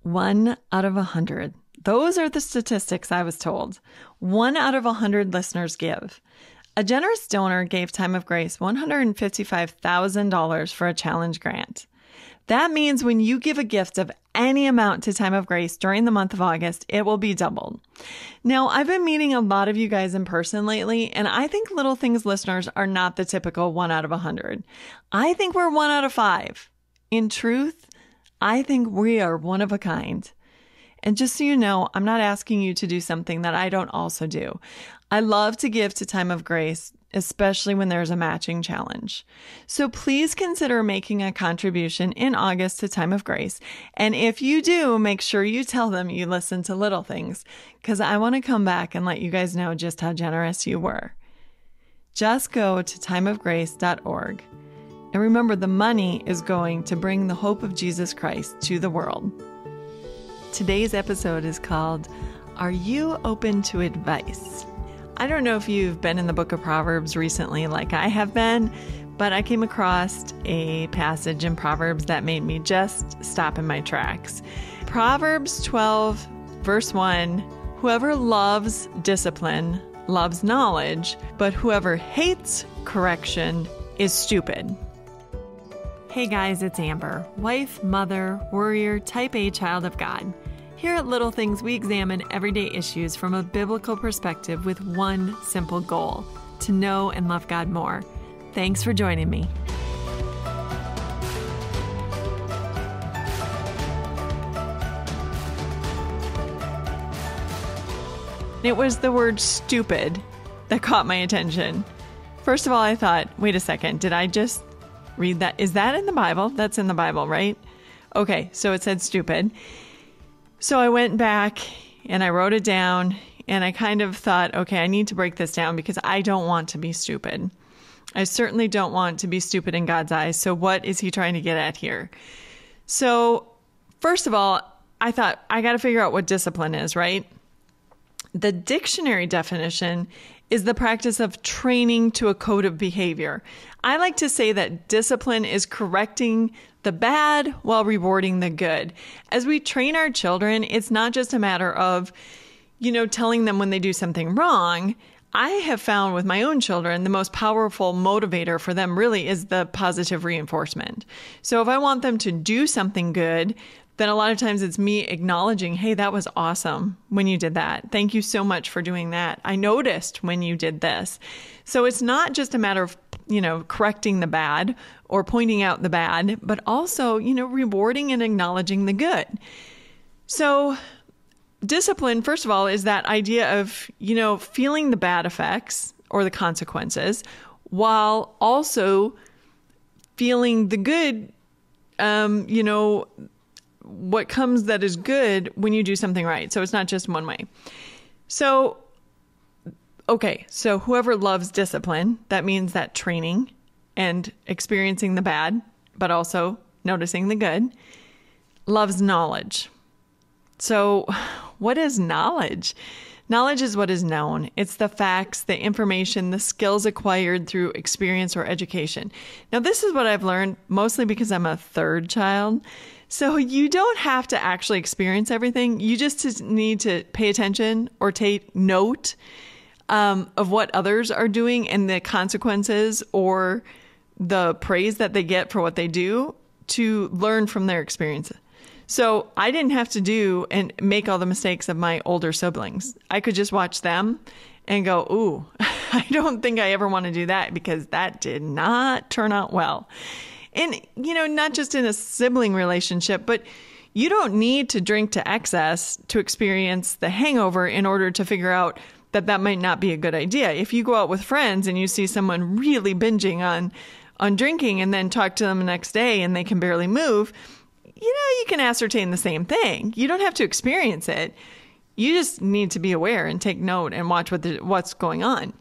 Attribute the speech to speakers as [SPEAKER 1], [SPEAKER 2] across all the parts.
[SPEAKER 1] 1 out of 100. Those are the statistics I was told. 1 out of 100 listeners give. A generous donor gave Time of Grace $155,000 for a challenge grant. That means when you give a gift of any amount to Time of Grace during the month of August, it will be doubled. Now, I've been meeting a lot of you guys in person lately, and I think Little Things listeners are not the typical 1 out of 100. I think we're 1 out of 5. In truth, I think we are one of a kind. And just so you know, I'm not asking you to do something that I don't also do. I love to give to Time of Grace, especially when there's a matching challenge. So please consider making a contribution in August to Time of Grace. And if you do, make sure you tell them you listen to Little Things, because I want to come back and let you guys know just how generous you were. Just go to timeofgrace.org. And remember, the money is going to bring the hope of Jesus Christ to the world. Today's episode is called, Are You Open to Advice? I don't know if you've been in the book of Proverbs recently like I have been, but I came across a passage in Proverbs that made me just stop in my tracks. Proverbs 12, verse 1, whoever loves discipline loves knowledge, but whoever hates correction is stupid. Hey guys, it's Amber, wife, mother, warrior, type A child of God. Here at Little Things, we examine everyday issues from a biblical perspective with one simple goal, to know and love God more. Thanks for joining me. It was the word stupid that caught my attention. First of all, I thought, wait a second, did I just read that? Is that in the Bible? That's in the Bible, right? Okay, so it said stupid. So I went back and I wrote it down and I kind of thought, okay, I need to break this down because I don't want to be stupid. I certainly don't want to be stupid in God's eyes. So what is he trying to get at here? So first of all, I thought I got to figure out what discipline is, right? The dictionary definition is the practice of training to a code of behavior. I like to say that discipline is correcting the bad while rewarding the good. As we train our children, it's not just a matter of, telling them when they do something wrong. I have found with my own children, the most powerful motivator for them really is the positive reinforcement. So if I want them to do something good, then a lot of times it's me acknowledging, hey, that was awesome when you did that. Thank you so much for doing that. I noticed when you did this. So it's not just a matter of, correcting the bad or pointing out the bad, but also, rewarding and acknowledging the good. So discipline, first of all, is that idea of, feeling the bad effects or the consequences while also feeling the good, what comes that is good when you do something right. So it's not just one way. So whoever loves discipline, that means that training and experiencing the bad, but also noticing the good, loves knowledge. So what is knowledge? Knowledge is what is known. It's the facts, the information, the skills acquired through experience or education. Now, this is what I've learned mostly because I'm a third child. So you don't have to actually experience everything. You just need to pay attention or take note of what others are doing and the consequences or the praise that they get for what they do to learn from their experience. So I didn't have to do and make all the mistakes of my older siblings. I could just watch them and go, ooh, I don't think I ever want to do that because that did not turn out well. And, not just in a sibling relationship, but you don't need to drink to excess to experience the hangover in order to figure out that might not be a good idea. If you go out with friends and you see someone really binging on drinking and then talk to them the next day and they can barely move, you can ascertain the same thing. You don't have to experience it. You just need to be aware and take note and watch what's going on.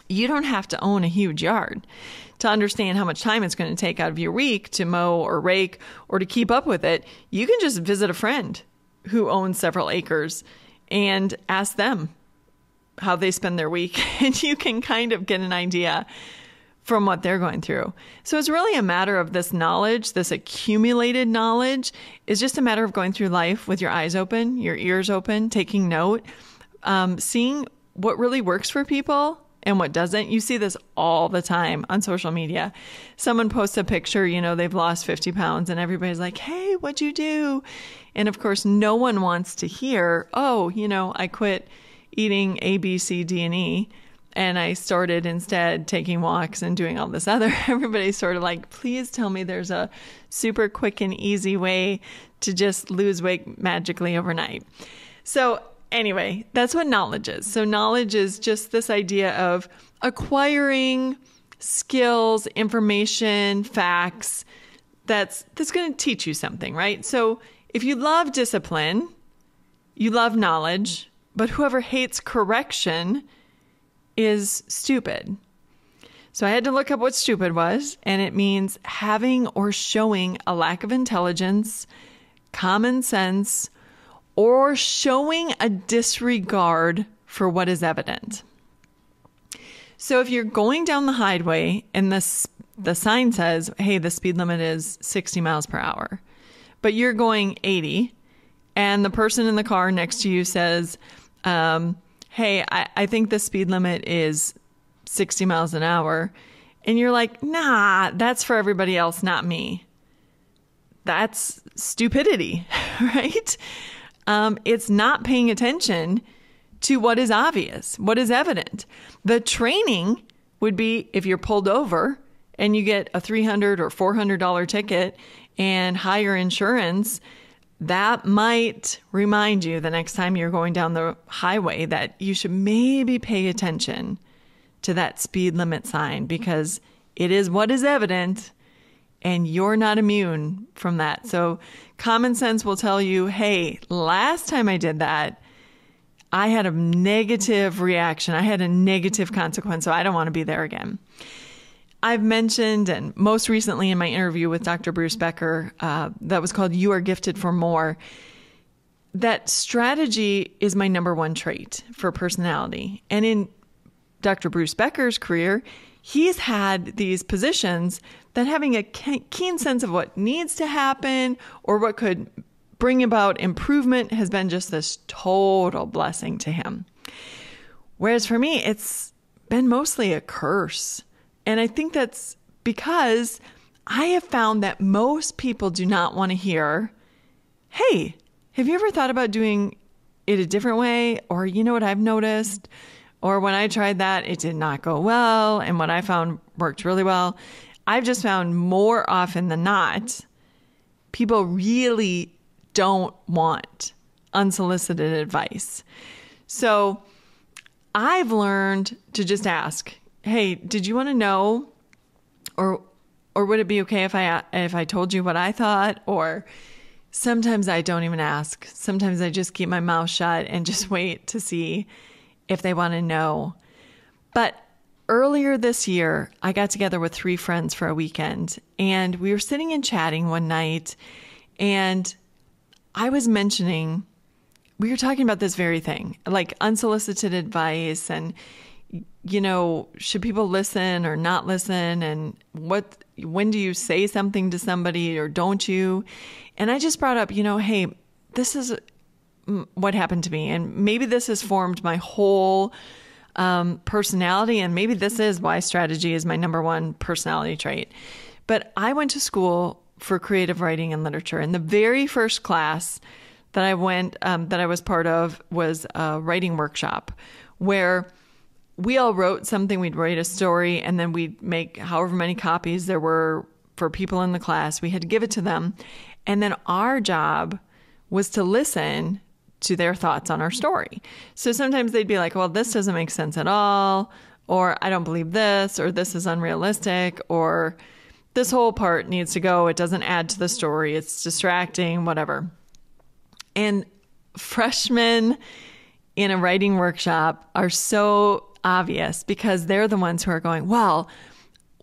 [SPEAKER 1] You don't have to own a huge yard to understand how much time it's going to take out of your week to mow or rake or to keep up with it. You can just visit a friend who owns several acres and ask them how they spend their week. And you can kind of get an idea from what they're going through. So it's really a matter of this knowledge, this accumulated knowledge is just a matter of going through life with your eyes open, your ears open, taking note, seeing what really works for people and what doesn't. You see this all the time on social media. Someone posts a picture, they've lost 50 pounds and everybody's like, hey, what'd you do? And of course, no one wants to hear, I quit eating A, B, C, D, and E. And I started instead taking walks and doing all this other. Everybody's sort of like, please tell me there's a super quick and easy way to just lose weight magically overnight. So anyway, that's what knowledge is. So knowledge is just this idea of acquiring skills, information, facts that's going to teach you something, right? So if you love discipline, you love knowledge, but whoever hates correction is stupid. So I had to look up what stupid was, and it means having or showing a lack of intelligence, common sense, or showing a disregard for what is evident. So if you're going down the highway and the sign says, hey, the speed limit is 60 miles per hour, but you're going 80, and the person in the car next to you says, hey, I think the speed limit is 60 miles an hour. And you're like, nah, that's for everybody else, not me. That's stupidity, right? It's not paying attention to what is obvious, what is evident. The training would be if you're pulled over and you get a $300 or $400 ticket and higher insurance, that might remind you the next time you're going down the highway that you should maybe pay attention to that speed limit sign because it is what is evident and you're not immune from that. So common sense will tell you, hey, last time I did that, I had a negative reaction. I had a negative consequence, so I don't want to be there again. I've mentioned, and most recently in my interview with Dr. Bruce Becker, that was called You Are Gifted for More, that strategy is my number one trait for personality. And in Dr. Bruce Becker's career, he's had these positions that having a keen sense of what needs to happen or what could bring about improvement has been just this total blessing to him. Whereas for me, it's been mostly a curse. And I think that's because I have found that most people do not want to hear, hey, have you ever thought about doing it a different way? Or you know what I've noticed? Or when I tried that, it did not go well. And what I found worked really well. I've just found more often than not, people really don't want unsolicited advice. So I've learned to just ask, hey, did you want to know, or would it be okay if I told you what I thought? Or sometimes I don't even ask. Sometimes I just keep my mouth shut and just wait to see if they want to know. But earlier this year, I got together with 3 friends for a weekend, and we were sitting and chatting one night, and I was mentioning, we were talking about this very thing, like unsolicited advice and should people listen or not listen? And when do you say something to somebody or don't you? And I just brought up, hey, this is what happened to me. And maybe this has formed my whole personality. And maybe this is why strategy is my number one personality trait. But I went to school for creative writing and literature. And the very first class that I went, that I was part of was a writing workshop where we all wrote something. We'd write a story and then we'd make however many copies there were for people in the class. We had to give it to them. And then our job was to listen to their thoughts on our story. So sometimes they'd be like, well, this doesn't make sense at all, or I don't believe this, or this is unrealistic, or this whole part needs to go. It doesn't add to the story. It's distracting, whatever. And freshmen in a writing workshop are so obvious because they're the ones who are going, well,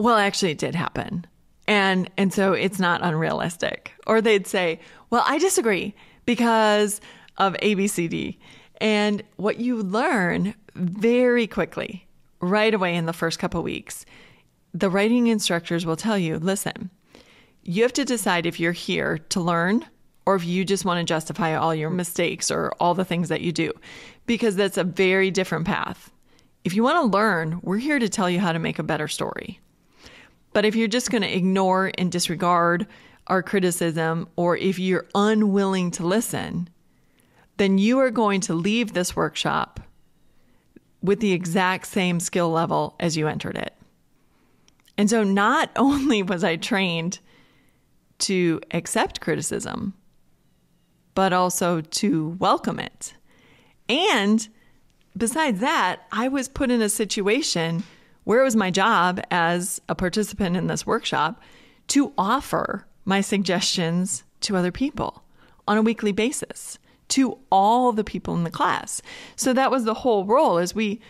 [SPEAKER 1] actually it did happen. And so it's not unrealistic. Or they'd say, well, I disagree because of ABCD. And what you learn very quickly, right away in the first couple of weeks, the writing instructors will tell you, listen, you have to decide if you're here to learn or if you just want to justify all your mistakes or all the things that you do, because that's a very different path. If you want to learn, we're here to tell you how to make a better story. But if you're just going to ignore and disregard our criticism, or if you're unwilling to listen, then you are going to leave this workshop with the exact same skill level as you entered it. And so not only was I trained to accept criticism, but also to welcome it. And besides that, I was put in a situation where it was my job as a participant in this workshop to offer my suggestions to other people on a weekly basis, to all the people in the class. So that was the whole role, is we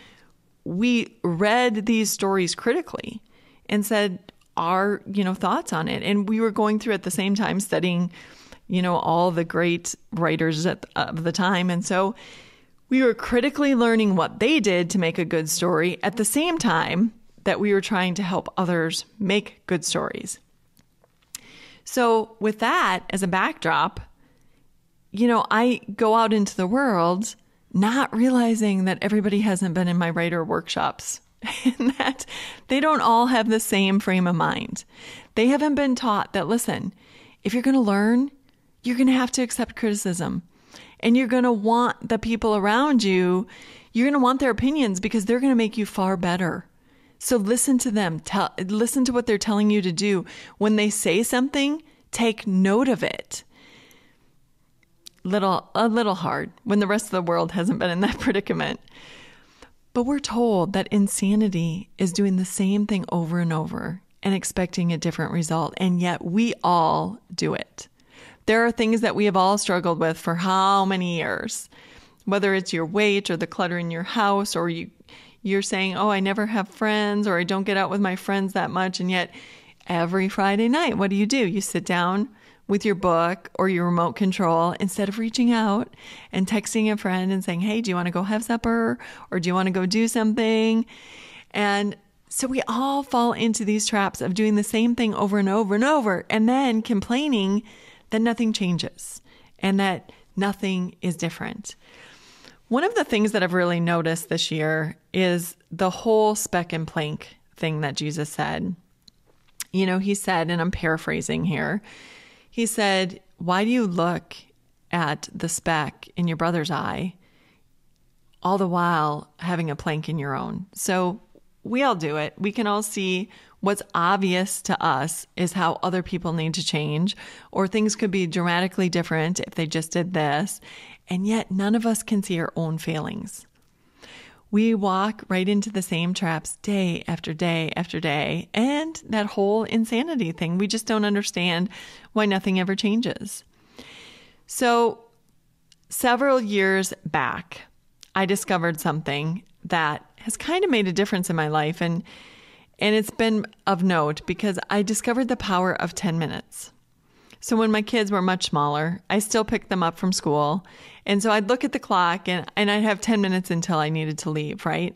[SPEAKER 1] read these stories critically and said our, thoughts on it. And we were going through at the same time studying, all the great writers of the time. And so we were critically learning what they did to make a good story at the same time that we were trying to help others make good stories. So with that as a backdrop, I go out into the world not realizing that everybody hasn't been in my writer workshops and that they don't all have the same frame of mind. They haven't been taught that, listen, if you're going to learn, you're going to have to accept criticism. And you're going to want the people around you, you're going to want their opinions because they're going to make you far better. So listen to them. Listen to what they're telling you to do. When they say something, take note of it. A little hard when the rest of the world hasn't been in that predicament. But we're told that insanity is doing the same thing over and over and expecting a different result. And yet we all do it. There are things that we have all struggled with for how many years, whether it's your weight or the clutter in your house, or you're saying, oh, I never have friends, or I don't get out with my friends that much. And yet every Friday night, what do? You sit down with your book or your remote control instead of reaching out and texting a friend and saying, hey, do you want to go have supper? Or do you want to go do something? And so we all fall into these traps of doing the same thing over and over and over, and then complaining that nothing changes and that nothing is different. One of the things that I've really noticed this year is the whole speck and plank thing that Jesus said. He said, and I'm paraphrasing here, he said, why do you look at the speck in your brother's eye all the while having a plank in your own? So we all do it. We can all see what's obvious to us is how other people need to change, or things could be dramatically different if they just did this. And yet none of us can see our own failings. We walk right into the same traps day after day after day. And that whole insanity thing, we just don't understand why nothing ever changes. So several years back, I discovered something that has kind of made a difference in my life. And it's been of note because I discovered the power of 10 minutes. So when my kids were much smaller, I still picked them up from school. And so I'd look at the clock and I'd have 10 minutes until I needed to leave, right?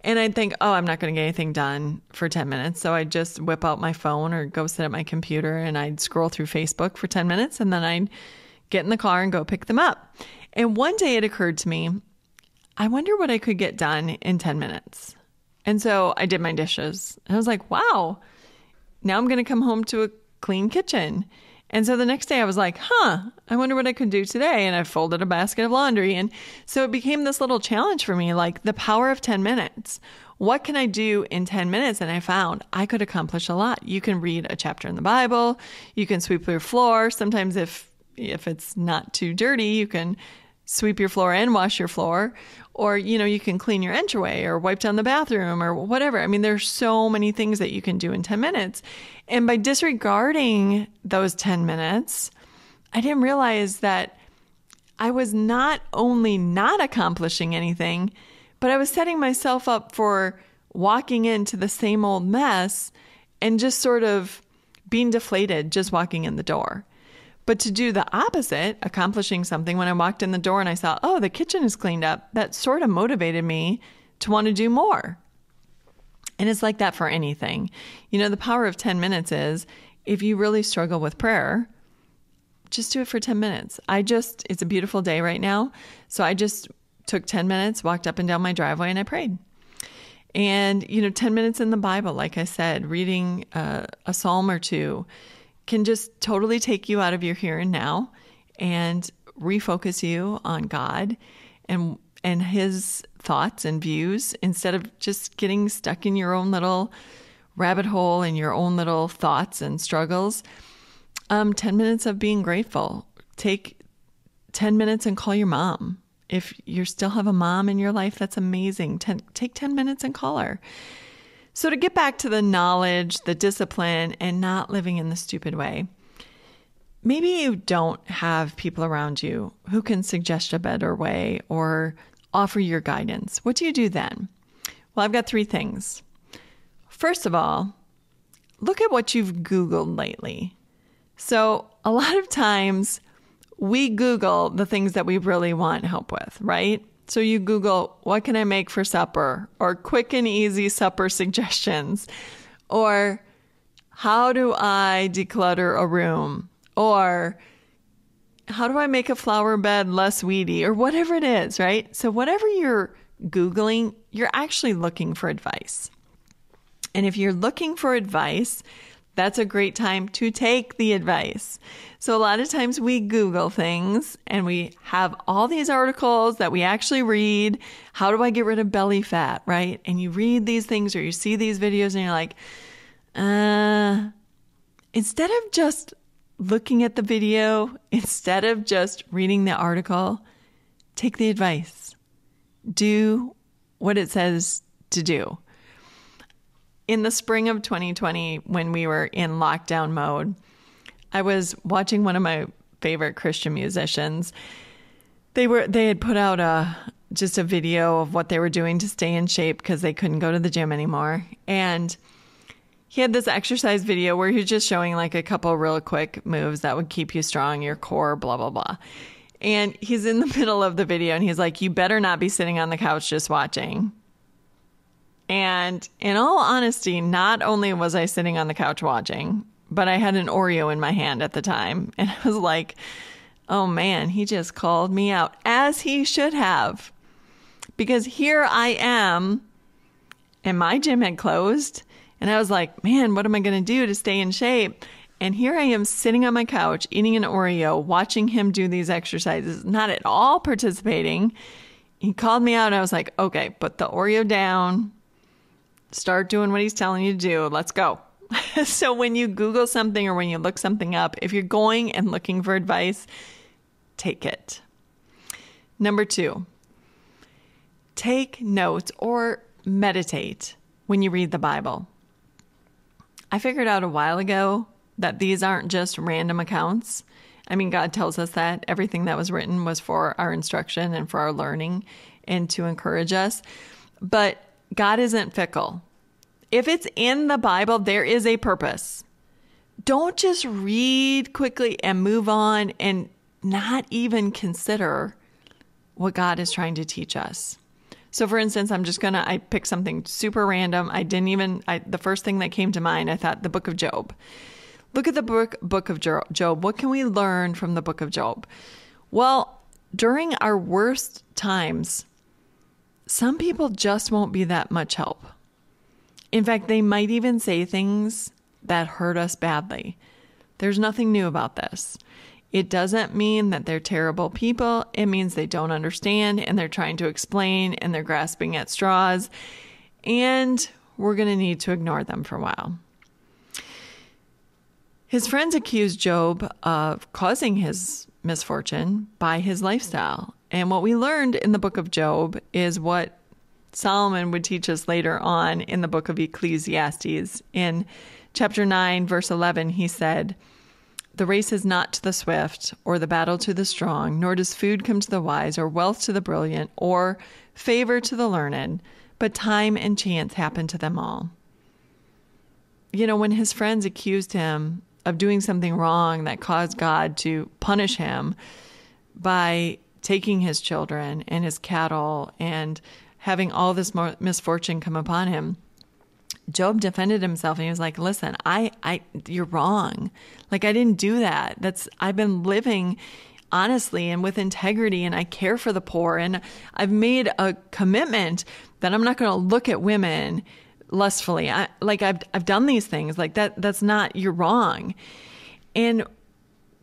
[SPEAKER 1] And I'd think, oh, I'm not going to get anything done for 10 minutes. So I'd just whip out my phone or go sit at my computer and I'd scroll through Facebook for 10 minutes. And then I'd get in the car and go pick them up. And one day it occurred to me, I wonder what I could get done in 10 minutes. And so I did my dishes. And I was like, wow, now I'm going to come home to a clean kitchen. And so the next day I was like, I wonder what I could do today. And I folded a basket of laundry. And so it became this little challenge for me, like the power of 10 minutes. What can I do in 10 minutes? And I found I could accomplish a lot. You can read a chapter in the Bible. You can sweep your floor. Sometimes if it's not too dirty, you can sweep your floor and wash your floor. Or, you can clean your entryway or wipe down the bathroom or whatever. I mean, there's so many things that you can do in 10 minutes. And by disregarding those 10 minutes, I didn't realize that I was not only not accomplishing anything, but I was setting myself up for walking into the same old mess and just sort of being deflated just walking in the door. But to do the opposite, accomplishing something, when I walked in the door and I saw, oh, the kitchen is cleaned up, that sort of motivated me to want to do more. And it's like that for anything. The power of 10 minutes is if you really struggle with prayer, just do it for 10 minutes. It's a beautiful day right now. So I just took 10 minutes, walked up and down my driveway, and I prayed. And, 10 minutes in the Bible, like I said, reading a psalm or two can just totally take you out of your here and now and refocus you on God and his thoughts and views instead of just getting stuck in your own little rabbit hole and your own little thoughts and struggles. 10 minutes of being grateful. Take 10 minutes and call your mom. If you still have a mom in your life, that's amazing. Take 10 minutes and call her. So to get back to the knowledge, the discipline, and not living in the stupid way, maybe you don't have people around you who can suggest a better way or offer your guidance. What do you do then? Well, I've got 3 things. First of all, look at what you've Googled lately. So a lot of times we Google the things that we really want help with, right? So you Google, what can I make for supper? Or quick and easy supper suggestions. Or how do I declutter a room? Or how do I make a flower bed less weedy? Or whatever it is, right? So whatever you're Googling, you're actually looking for advice. And if you're looking for advice, that's a great time to take the advice. So a lot of times we Google things and we have all these articles that we actually read. How do I get rid of belly fat, right? And you read these things or you see these videos and you're like, instead of just looking at the video, instead of just reading the article, take the advice. Do what it says to do. In the spring of 2020, when we were in lockdown mode, I was watching one of my favorite Christian musicians. They had put out just a video of what they were doing to stay in shape because they couldn't go to the gym anymore. And he had this exercise video where he was just showing like a couple real quick moves that would keep you strong, your core, blah, blah, blah. And he's in the middle of the video and he's like, you better not be sitting on the couch just watching. And in all honesty, not only was I sitting on the couch watching, but I had an Oreo in my hand at the time. And I was like, oh man, he just called me out, as he should have. Because here I am, and my gym had closed. And I was like, man, what am I going to do to stay in shape? And here I am sitting on my couch, eating an Oreo, watching him do these exercises, not at all participating. He called me out, and I was like, okay, put the Oreo down. Start doing what he's telling you to do. Let's go. So when you Google something or when you look something up, if you're going and looking for advice, take it. Number 2, take notes or meditate when you read the Bible. I figured out a while ago that these aren't just random accounts. I mean, God tells us that everything that was written was for our instruction and for our learning and to encourage us. But God isn't fickle. If it's in the Bible, there is a purpose. Don't just read quickly and move on and not even consider what God is trying to teach us. So for instance, I picked something super random. The first thing that came to mind, I thought the book of Job. Look at the book of Job. What can we learn from the book of Job? Well, during our worst times, some people just won't be that much help. In fact, they might even say things that hurt us badly. There's nothing new about this. It doesn't mean that they're terrible people. It means they don't understand and they're trying to explain and they're grasping at straws. And we're going to need to ignore them for a while. His friends accused Job of causing his misfortune by his lifestyle. And what we learned in the book of Job is what Solomon would teach us later on in the book of Ecclesiastes. In chapter 9, verse 11, he said, "The race is not to the swift, or the battle to the strong, nor does food come to the wise, or wealth to the brilliant, or favor to the learned, but time and chance happen to them all." When his friends accused him of doing something wrong that caused God to punish him by taking his children and his cattle and having all this misfortune come upon him, Job defended himself and he was like, listen, you're wrong. Like, I didn't do that. I've been living honestly and with integrity, and I care for the poor. And I've made a commitment that I'm not going to look at women lustfully. I've done these things like that. That's not, you're wrong. And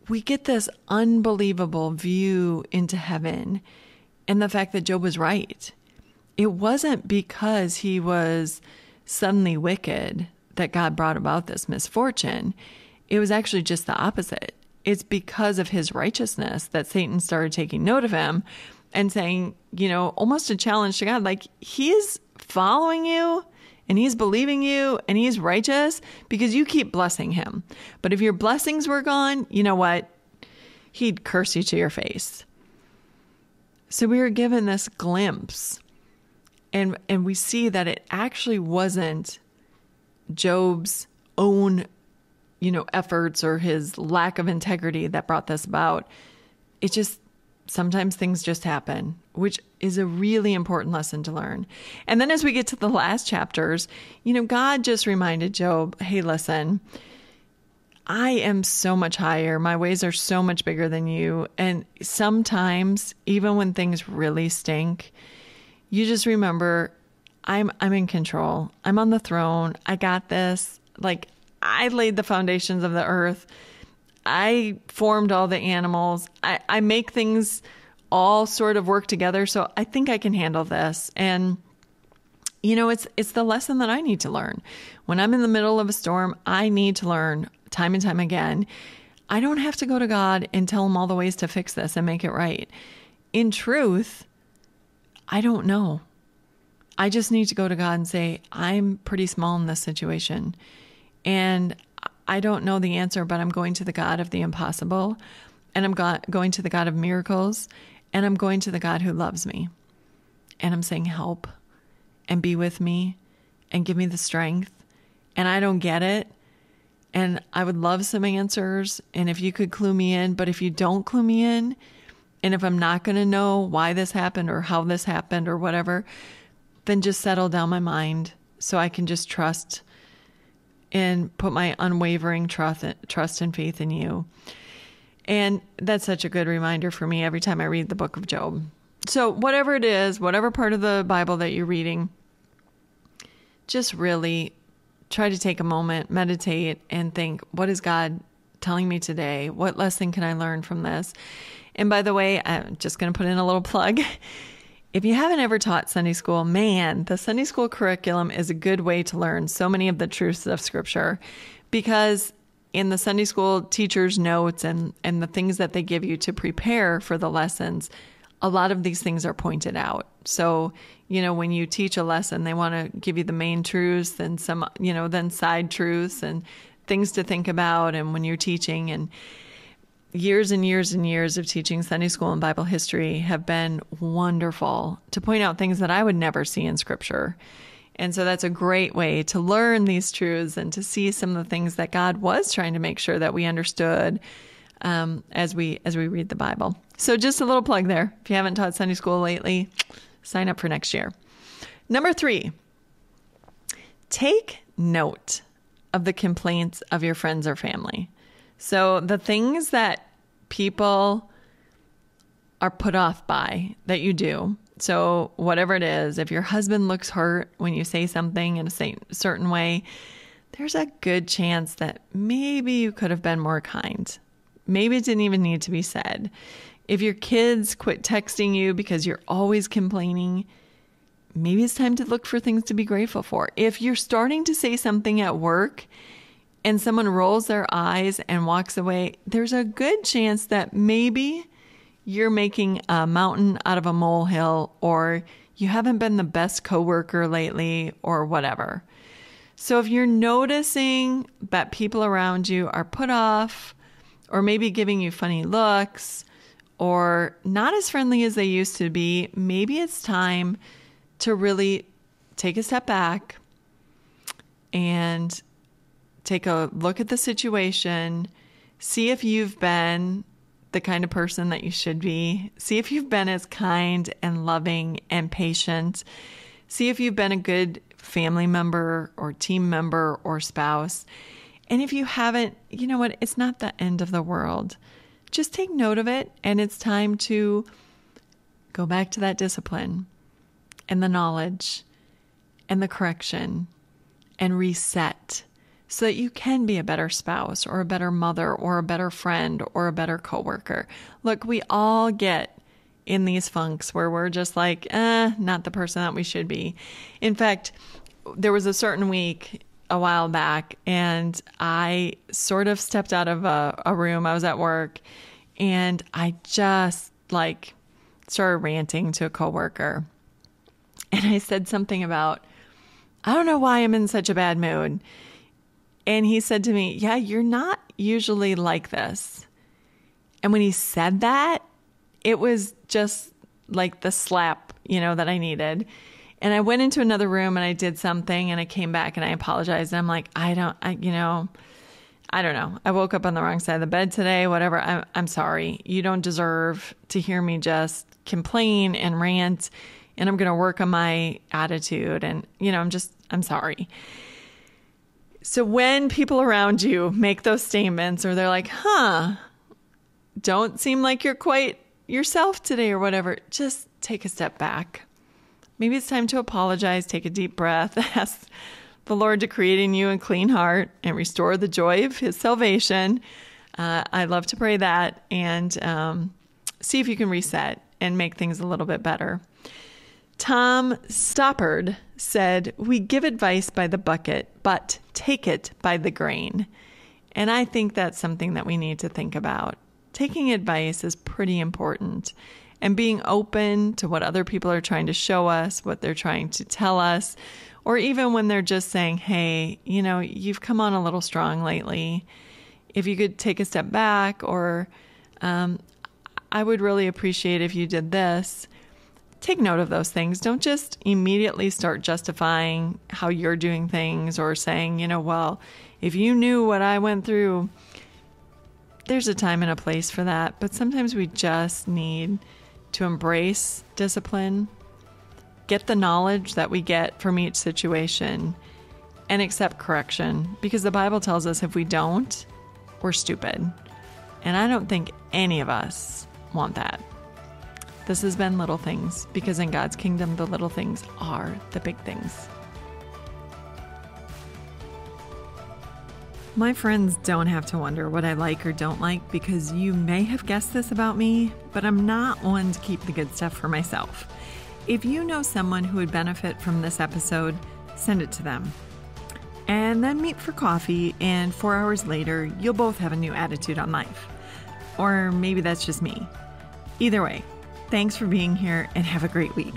[SPEAKER 1] we get this unbelievable view into heaven and the fact that Job was right. It wasn't because he was suddenly wicked that God brought about this misfortune. It was actually just the opposite. It's because of his righteousness that Satan started taking note of him and saying, almost a challenge to God, like, he is following you and he's believing you and he's righteous because you keep blessing him. But if your blessings were gone, you know what? He'd curse you to your face. So we were given this glimpse, and we see that it actually wasn't Job's own efforts or his lack of integrity that brought this about. It just, sometimes things just happen, which is a really important lesson to learn. And then as we get to the last chapters, God just reminded Job, hey, listen, I am so much higher. My ways are so much bigger than you. And sometimes, even when things really stink, you just remember, I'm in control. I'm on the throne. I got this. Like, I laid the foundations of the earth. I formed all the animals. I make things all sort of work together. So I think I can handle this. And, it's the lesson that I need to learn. When I'm in the middle of a storm, I need to learn time and time again. I don't have to go to God and tell him all the ways to fix this and make it right. In truth, I don't know. I just need to go to God and say, I'm pretty small in this situation. And I don't know the answer, but I'm going to the God of the impossible, and I'm going to the God of miracles, and I'm going to the God who loves me. And I'm saying, help and be with me and give me the strength. And I don't get it. And I would love some answers. And if you could clue me in, but if you don't clue me in, and if I'm not going to know why this happened or how this happened or whatever, then just settle down my mind so I can just trust and put my unwavering trust and faith in you. And that's such a good reminder for me every time I read the book of Job. So whatever it is, whatever part of the Bible that you're reading, just really try to take a moment, meditate, and think, what is God telling me today? What lesson can I learn from this? And by the way, I'm just going to put in a little plug. If you haven't ever taught Sunday school, man, the Sunday school curriculum is a good way to learn so many of the truths of Scripture, because in the Sunday school teacher's notes and the things that they give you to prepare for the lessons, a lot of these things are pointed out. So, when you teach a lesson, they want to give you the main truths and some, then side truths and things to think about. And when you're teaching, and years and years and years of teaching Sunday school and Bible history have been wonderful to point out things that I would never see in Scripture. And so that's a great way to learn these truths and to see some of the things that God was trying to make sure that we understood as we read the Bible. So just a little plug there. If you haven't taught Sunday school lately, sign up for next year. Number 3, take note of the complaints of your friends or family. So the things that people are put off by that you do. So whatever it is, if your husband looks hurt when you say something in a certain way, there's a good chance that maybe you could have been more kind. Maybe it didn't even need to be said. If your kids quit texting you because you're always complaining, maybe it's time to look for things to be grateful for. If you're starting to say something at work and someone rolls their eyes and walks away, there's a good chance that maybe you're making a mountain out of a molehill, or you haven't been the best coworker lately, or whatever. So if you're noticing that people around you are put off, or maybe giving you funny looks, or not as friendly as they used to be, maybe it's time to really take a step back and take a look at the situation, see if you've been the kind of person that you should be, see if you've been as kind and loving and patient, see if you've been a good family member or team member or spouse. And if you haven't, you know what? It's not the end of the world. Just take note of it, and it's time to go back to that discipline and the knowledge and the correction and reset so that you can be a better spouse or a better mother or a better friend or a better coworker. Look, we all get in these funks where we're just like, not the person that we should be. In fact, there was a certain week a while back, and I sort of stepped out of a room. I was at work, and I just started ranting to a coworker. And I said something about, I don't know why I'm in such a bad mood. And he said to me, yeah, you're not usually like this. And when he said that, it was just like the slap, that I needed. And I went into another room and I did something, and I came back and I apologized. And I'm like, I don't know. I woke up on the wrong side of the bed today, whatever. I'm sorry. You don't deserve to hear me just complain and rant, and I'm going to work on my attitude. And, I'm sorry. So when people around you make those statements, or they're like, don't seem like you're quite yourself today or whatever, just take a step back. Maybe it's time to apologize, take a deep breath, ask the Lord to create in you a clean heart and restore the joy of his salvation. I love to pray that, and see if you can reset and make things a little bit better. Tom Stoppard said, we give advice by the bucket, but take it by the grain. And I think that's something that we need to think about. Taking advice is pretty important. And being open to what other people are trying to show us, what they're trying to tell us, or even when they're just saying, hey, you've come on a little strong lately. If you could take a step back, or I would really appreciate if you did this. Take note of those things. Don't just immediately start justifying how you're doing things or saying, well, if you knew what I went through. There's a time and a place for that, but sometimes we just need to embrace discipline, get the knowledge that we get from each situation, and accept correction, because the Bible tells us if we don't, we're stupid. And I don't think any of us want that. This has been Little Things, because in God's kingdom, the little things are the big things. My friends don't have to wonder what I like or don't like, because you may have guessed this about me, but I'm not one to keep the good stuff for myself. If you know someone who would benefit from this episode, send it to them. And then meet for coffee, and 4 hours later, you'll both have a new attitude on life. Or maybe that's just me. Either way, thanks for being here, and have a great week.